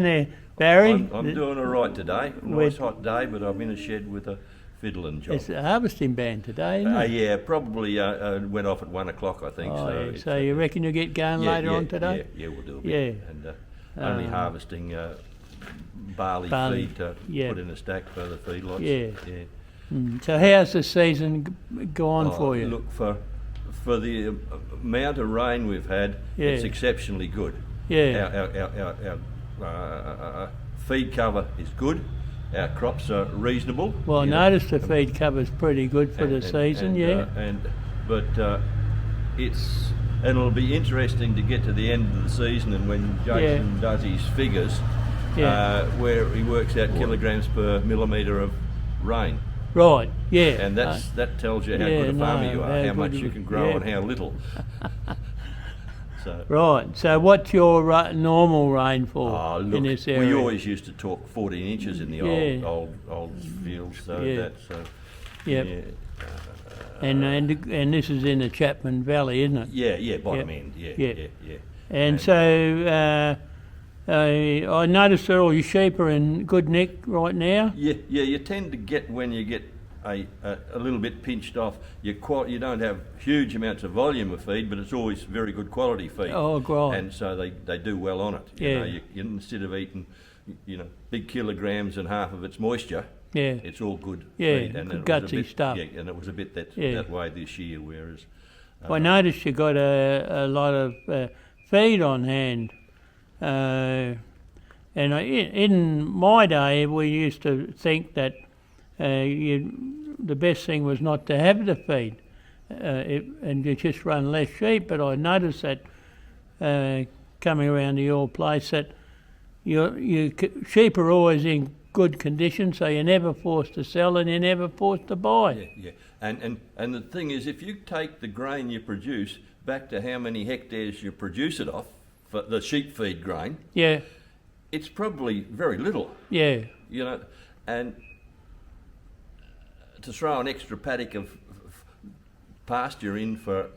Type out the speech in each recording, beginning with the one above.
going there, Barry? I'm doing all right today. Nice hot day, but I'm in a shed with a fiddling job. It's a harvesting band today, isn't it? Yeah, probably went off at 1 o'clock, I think. So you reckon you'll get going later on today? Yeah, we'll do a bit. Yeah. And only harvesting barley feed to put in a stack for the feedlots. Yeah. So how's the season gone for you? Look, for the amount of rain we've had, it's exceptionally good. Yeah. Our feed cover is good. Our crops are reasonable. Well, I noticed the feed cover's pretty good for the season, but it'll be interesting to get to the end of the season, and when Jason does his figures, where he works out kilograms per millimetre of rain. Right, yeah. And that tells you how good a farmer you are, how much you can grow and how little. Right, so what's your normal rainfall in this area? We always used to talk 14 inches in the old fields, and this is in the Chapman Valley, isn't it? Yeah, bottom end, yeah. And so I noticed that all your sheep are in good nick right now. Yeah, you tend to get, when you get a little bit pinched off, you don't have huge amounts of volume of feed, but it's always very good quality feed. Oh, right. And so they do well on it. You instead of eating, big kilograms and half of its moisture, it's all good feed. And good gutsy stuff. Yeah, and it was a bit that way this year, whereas... I noticed you got a lot of feed on hand. And in my day, we used to think that the best thing was not to have the feed, and you just run less sheep. But I noticed that coming around to your place that your sheep are always in good condition, so you're never forced to sell and you're never forced to buy. Yeah. And the thing is, if you take the grain you produce back to how many hectares you produce it off, for the sheep feed grain, it's probably very little. Yeah. And to throw an extra paddock of pasture in for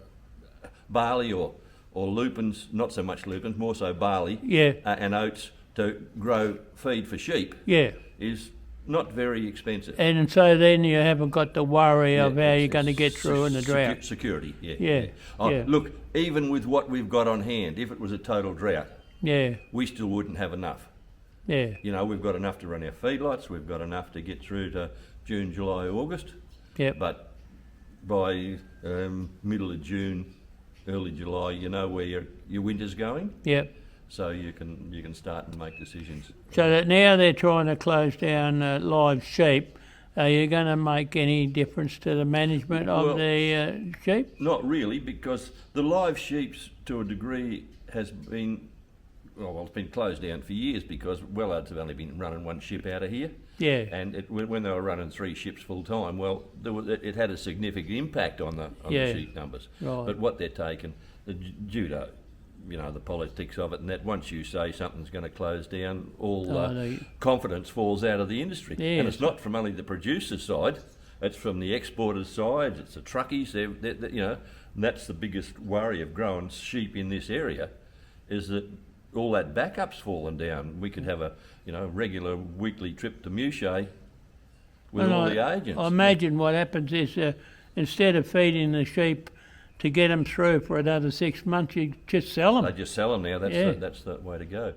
barley or lupins, not so much lupins, more so barley, and oats to grow feed for sheep, is not very expensive. And so then you haven't got the worry of how you're going to get through in the drought. Security, Look, even with what we've got on hand, if it was a total drought, we still wouldn't have enough. Yeah. We've got enough to run our feedlots, we've got enough to get through to June, July, August. But by middle of June, early July, you know where your winter's going. So you can start and make decisions. So that now they're trying to close down live sheep. Are you going to make any difference to the management of the sheep? Not really, because the live sheep's, to a degree, has been, it's been closed down for years because Wellards have only been running one ship out of here. And when they were running 3 ships full time, it had a significant impact on the sheep numbers. Right. But what they're taking, the judo, the politics of it, and that once you say something's going to close down, all confidence falls out of the industry. And it's not from only the producer's side, it's from the exporter's side, it's the truckies, and that's the biggest worry of growing sheep in this area, is that all that backup's fallen down. We could have a regular weekly trip to Mouchet with the agents. I imagine what happens is instead of feeding the sheep to get them through for another 6 months, you just sell them. They just sell them now. That's the way to go.